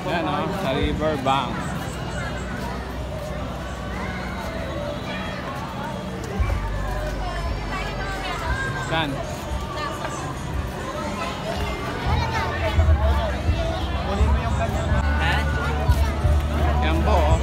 Yan o, sa Riverbank. Saan? Kunin mo yung ganyan. Yan po o.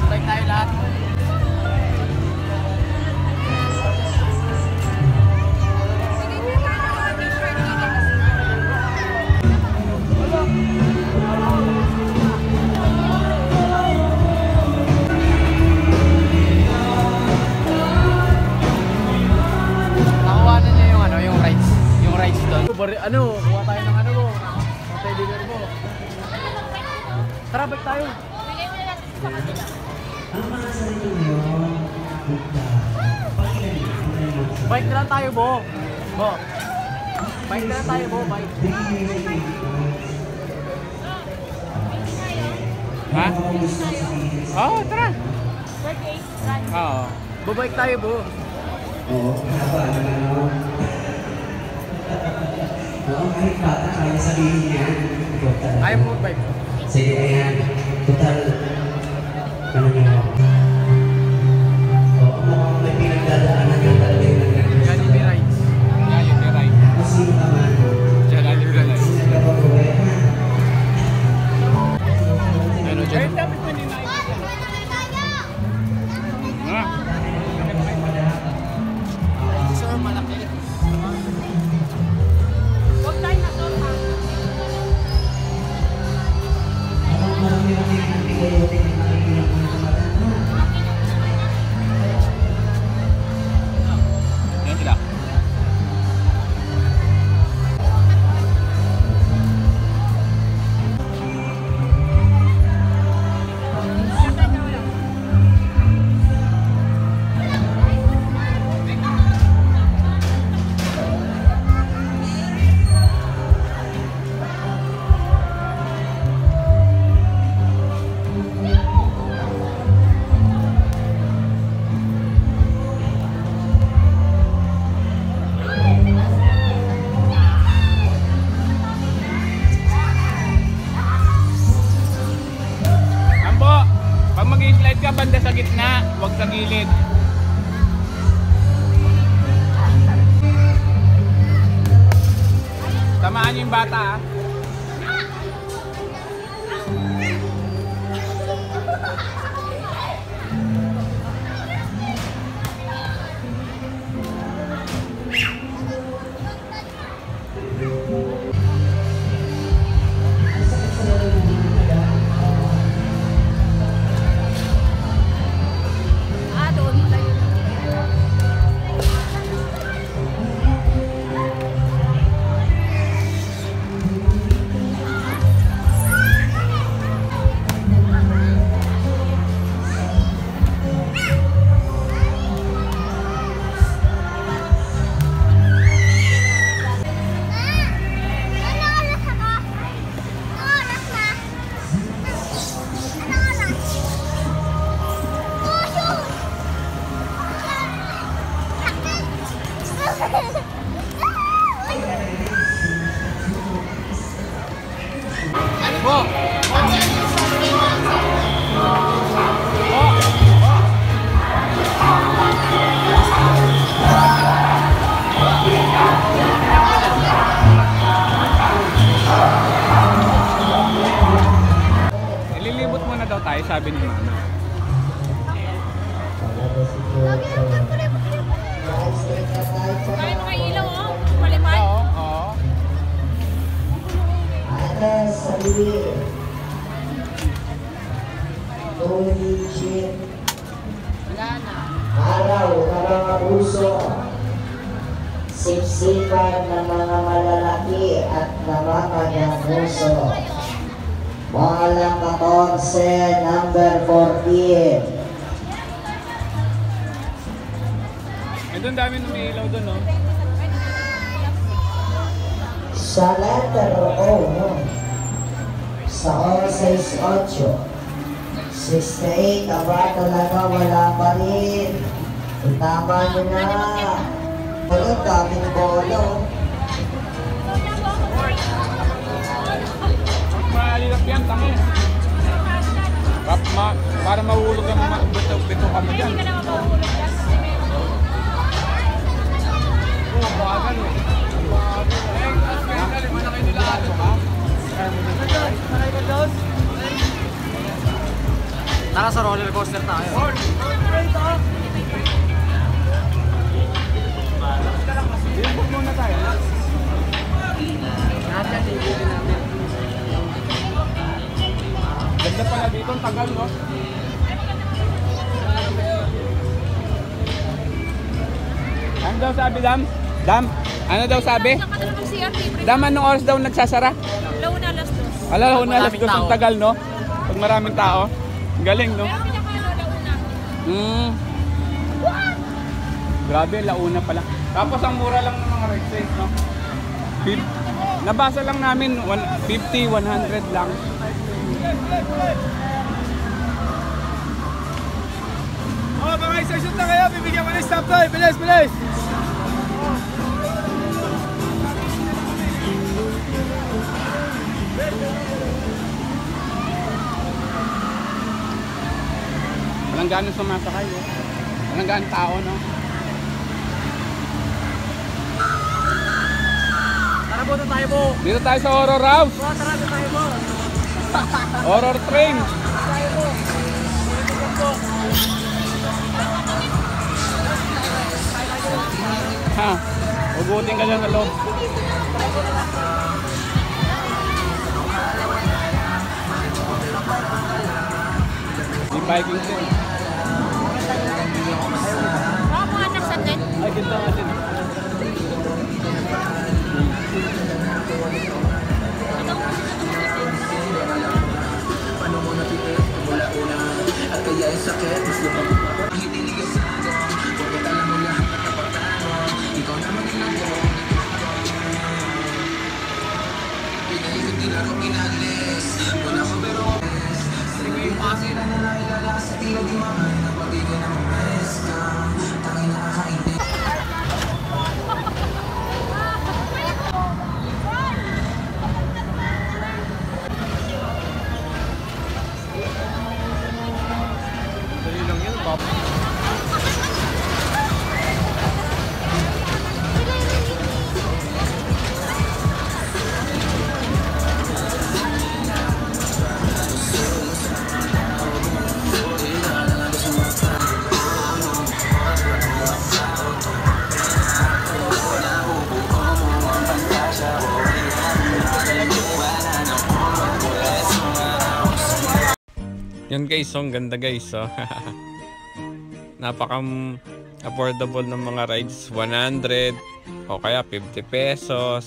Sabay tayo lahat. Ano, kuha tayo ng ano mo, ang teddy bear mo. Tara, bike tayo. Bike na lang tayo, Bo. Bo. Bike na lang tayo, Bo. Bike. Ha? Oo, tara. Oo. Bo-bike tayo, Bo. Oo, kahit bata, kaya sabihin niya. Ayaw mo bike. Sige, ayan. Total. Ano niyo? Oo, may pinagdadaanan ng talagang ng gano'n. Jollibee Rides. Jollibee Rides. Sino naman? Jollibee Rides. Sino ka pa Ano dyan? Kahit dapat mo nila ito. Sir, malaki. Mag-slide ka banda sa gitna, huwag sa gilid. Tamaan yung bata, ah. Ililibot muna daw tayo, sabi ni Mama. Kaya mga ilaw, oh. Malimay. Oo, oo. Sarili. Tulijin. Araw ng mga puso. Sipsipan ng mga malalaki at namamagamuso. Pangalang 14, number 14. Doon dami nung ilaw doon, no? Sa letter O, sa 11-8, 68, aba talaga wala pa rin. Tama nyo na. Walang daming bolo. mo dyan. Hindi ka naman mahuhulog dyan. Kasi meron. Oo, bagal eh. Tara sa roller coaster tayo. Ilipot muna tayo. Natin, tigilin namin. Ganda pala dito, ang tagal, no? Ano daw sabi, Dam? Dam? Ano daw sabi? Saan ka na naman CRT? Dam, anong oras daw nagsasara? Launa, alas 2. Ala, una, alas Maraming 2 ang tao. tagal, no? Pag maraming tao. Ang galing, no? Pero pinaka launa. Grabe, launa pala. Tapos ang mura lang ng mga rides, no? Nabasa lang namin, 50, 100 lang. Oh, mga isa-shoot na kayo. Bibigyan ko ng stop toy. Bilis, bilis. Walang gano'ng sumasakay, eh. Walang gano'ng tao, no? Tara po, tayo po. Dito tayo sa Horror House. Oh, tara po tayo po. Horror Train. Tayo po. Ito po. Ha? Ugutin ka dyan sa loob. Yung biking din. Baka mga anak sa net. Ay, ganda ka din. Dali lang yun, Pop. Yan guys, ang ganda guys. Oh. Napaka affordable ng mga rides. 100 o kaya 50 pesos.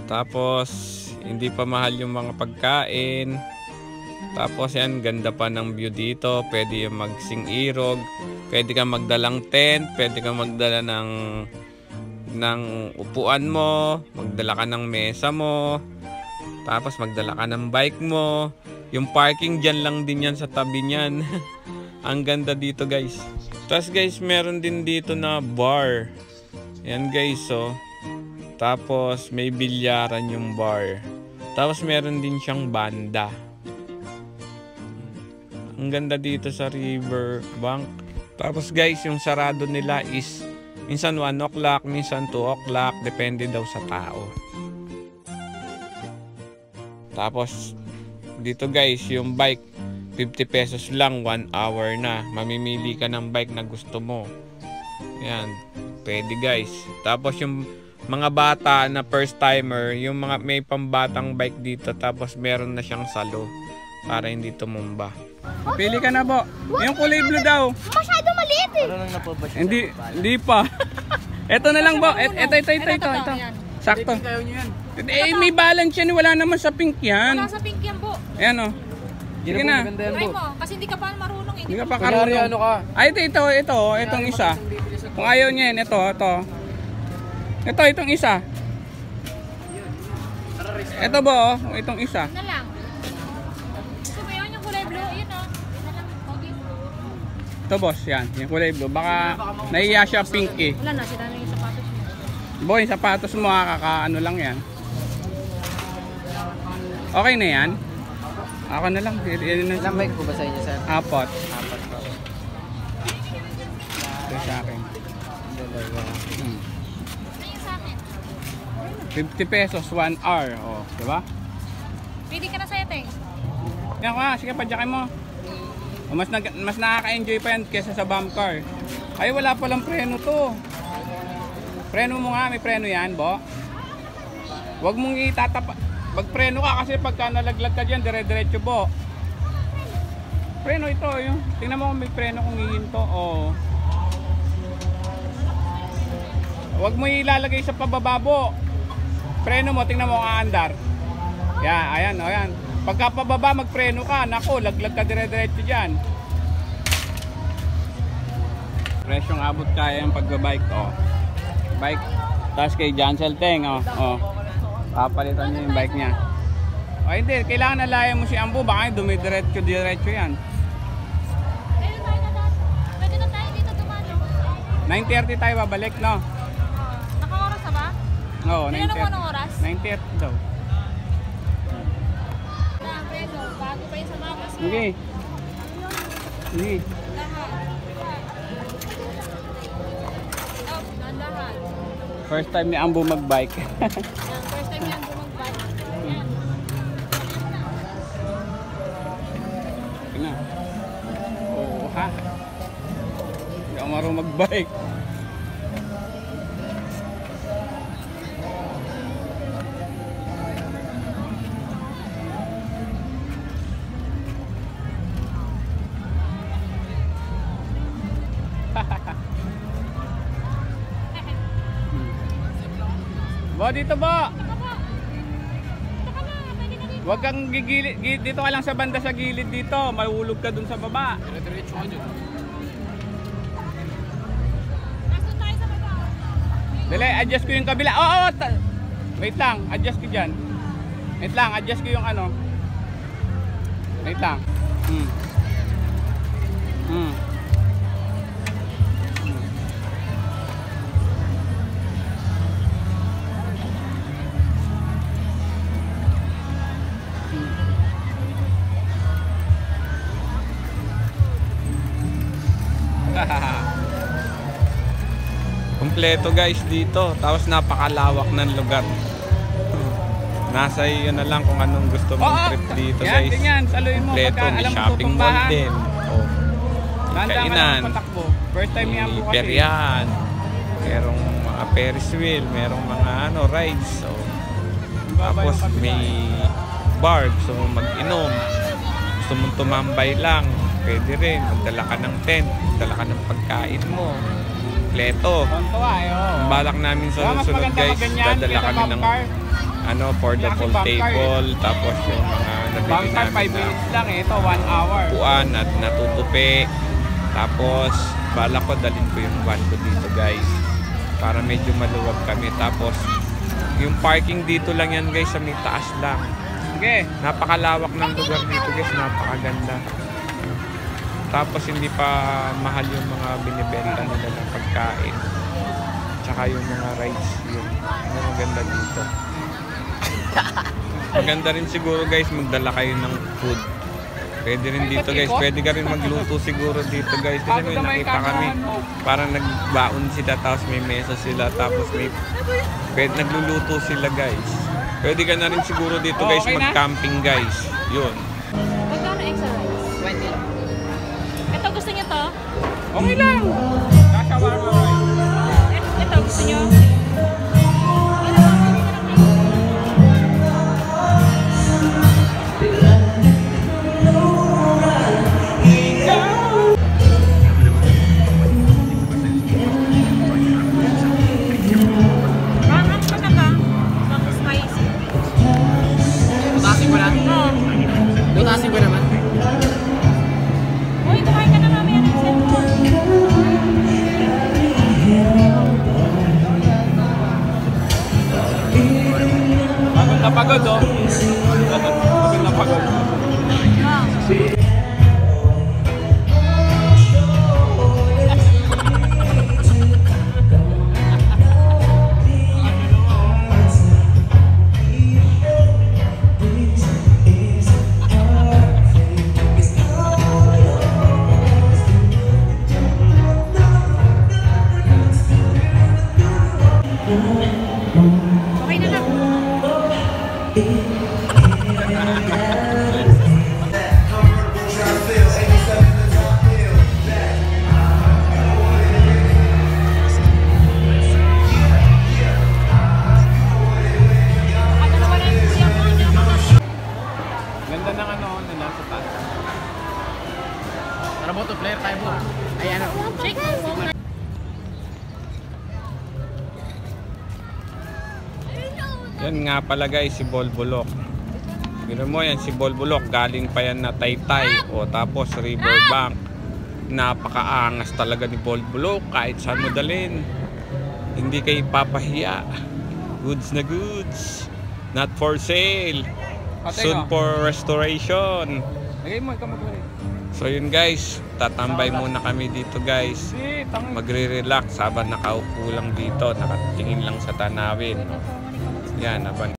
Tapos hindi pa mahal yung mga pagkain. Tapos yan, ganda pa ng view dito. Pwede yung magsing irog. Pwede kang magdalang tent. Pwede kang magdala ng upuan mo. Magdala ka ng mesa mo. Tapos magdala ka ng bike mo. Yung parking dyan lang din yan sa tabi niyan. Ang ganda dito guys. Tapos guys, meron din dito na bar. Yan guys, oh. Tapos may bilyaran yung bar. Tapos meron din siyang banda. Ang ganda dito sa river bank. Tapos guys, yung sarado nila is minsan 1 o'clock, minsan 2 o'clock. Depende daw sa tao. Tapos dito guys, yung bike 50 pesos lang, 1 hour na. Mamimili ka ng bike na gusto mo. Yan, pwede guys. Tapos yung mga bata na first timer, yung mga may pambatang bike dito, tapos meron na siyang salo para hindi tumumba. Pili ka na po. Yung kulay blue daw. Masyado maliit eh. Ano lang na po ba siya? Hindi pa. Ito na lang po. Ito. Sakto. Kayo nyo yan. Eh, may balance yan. Wala naman sa pink yan. Wala sa pink yan po. Ayan o. Sige na. Maganda yan Try po. mo. Kasi hindi ka pa marunong eh. Hindi ka pa Kunyari karunong. ano ka. Ay, itong isa. Kung ayaw niya yan, ito. Itong isa. Ito ba, oh, itong isa. Yun na lang. Gusto mo yun yung kulay blue? Yun o. Yun na lang. Okay. Ito boss, yan. Yung kulay blue. Baka nahiya siya pink eh. Wala na. Sila na yung sapatos niya. Boy, sapatos mo, kakaano lang yan. Okay na yan? Ako na lang. Ilang bike po ba sa inyo, sir? Apat. Apat po. Ito sa akin. Dalawa. Ano yung sa akin? 50 pesos, 1 hour. O, diba? Pwede ka na sa'yo, Teng. Yan ka, sige, padyakin mo. O, mas nakaka-enjoy pa yan kesa sa bump car. Ay, wala palang preno to. Preno mo nga, may preno yan, Bo. Huwag mong itatapa. Magpreno ka kasi pagka nalaglag ka dyan, dire-diretso, Bo. Preno ito, yung. Tingnan mo kung may preno kung hihinto. O. Huwag mo ilalagay sa pababa, Bo. Preno mo, tingnan mo kung aandar. Yan, ayan, o yan. Pagka pababa, magpreno ka. Nako, laglag ka dire-diretso dyan. Presyong abot kaya yung pagbabike, o. Bike. Tapos kay Jansel Teng, o. O. Papalitan niya yung bike niya. O hindi, kailangan nalayan mo si Ambo. Baka dumidiretso yan. Pwede tayo na daan. Pwede na tayo dito dumano. 9:30 tayo babalik, no? Naka-oras na ba? Oo, Tinanong mo anong oras? 9:30 daw. Na, preso. Bago pa yung sa mamas mo. Sige. Sige. Lahat. Oh, dahan-dahan. First time ni Ambo magbike. Yan, first time yan bumag-bike. Yan. Tingnan. Oo, ha? Hindi ako marunong magbike. Bo, dito ba? Huwag kang gigilid, dito ka lang sa banda sa gilid dito, mahulog ka dun sa baba. Dire-diretso ka dyan. Nandun tayo sa baba. Dali, adjust ko yung kabila. Oo, wait lang, adjust ko dyan. Wait lang, adjust ko yung ano. Wait lang. Kompleto guys dito, tapos napakalawak ng lugar. Nasa iyo na lang kung anong gusto mong trip dito Yan, guys. ganyan, saluhin mo. Kompleto, Pagka may alam mo shopping mall tutumbahan. din. Oh. Tanda ka Kainan. lang patakbo. First time yan po kasi. Peryan. Merong mga Ferris wheel, merong mga ano, rides. So, tapos may bar, gusto mong mag-inom. Gusto mong tumambay lang, pwede rin. Magdala ka ng tent, magdala ka ng pagkain mo. Kompleto. Tontuwa eh, oo. Ang balak namin sa Mas susunod maganda guys, maganyan dadala kaysa kami ng bump car. ano, portable Kasi bump car, table, tapos yung mga nabili Bump car, 5 namin na minutes lang eh. Ito, 1 hour. upuan at natutupi. Tapos balak ko dalhin ko yung van ko dito guys, para medyo maluwag kami. Tapos yung parking dito lang yan guys, sa may taas lang. Sige. Napakalawak ng lugar dito guys, napakaganda. Tapos hindi pa mahal yung mga binibenta nila ng pagkain, tsaka yung mga rides, yung maganda dito. Maganda rin siguro guys, magdala kayo ng food. Pwede rin dito guys, pwede ka rin magluto siguro dito guys. Kasi may nakita kami, parang nagbaon sila, tapos may mesa sila, tapos may nagluluto sila guys. Pwede ka na rin siguro dito guys, Okay na? mag-camping guys. Yun. Magkano extra rice? 20. Ito, gusto niyo to? Okay lang. Kakawarma ko. Ito, gusto niyo? Lutasin ko na. Lutasin ko naman. Uy, kumain ka na mamaya ng cellphone. Pagod na pagod oh. Pagod na pagod. Nakadalawa na yung kuya mo. Hindi ako makasya. Ganda ng ano, nila sa taas. Tara mo to, player tayo mo. Ay ano. Shake mo muna. Yan nga pala guys, si Bolbolok. Gano'n mo yan, si Bolbolok. Galing pa yan na Taytay. O tapos Riverbank. Napakaangas talaga ni Bolbolok. Kahit saan mo dalhin. Hindi kayo papahiya. Goods na goods. Not for sale. Soon for restoration. Lagay mo, ikaw mag-wari. So yun guys, tatambay muna kami dito guys. Magre-relax habang nakaupo lang dito, nakatingin lang sa tanawin. Yan, habang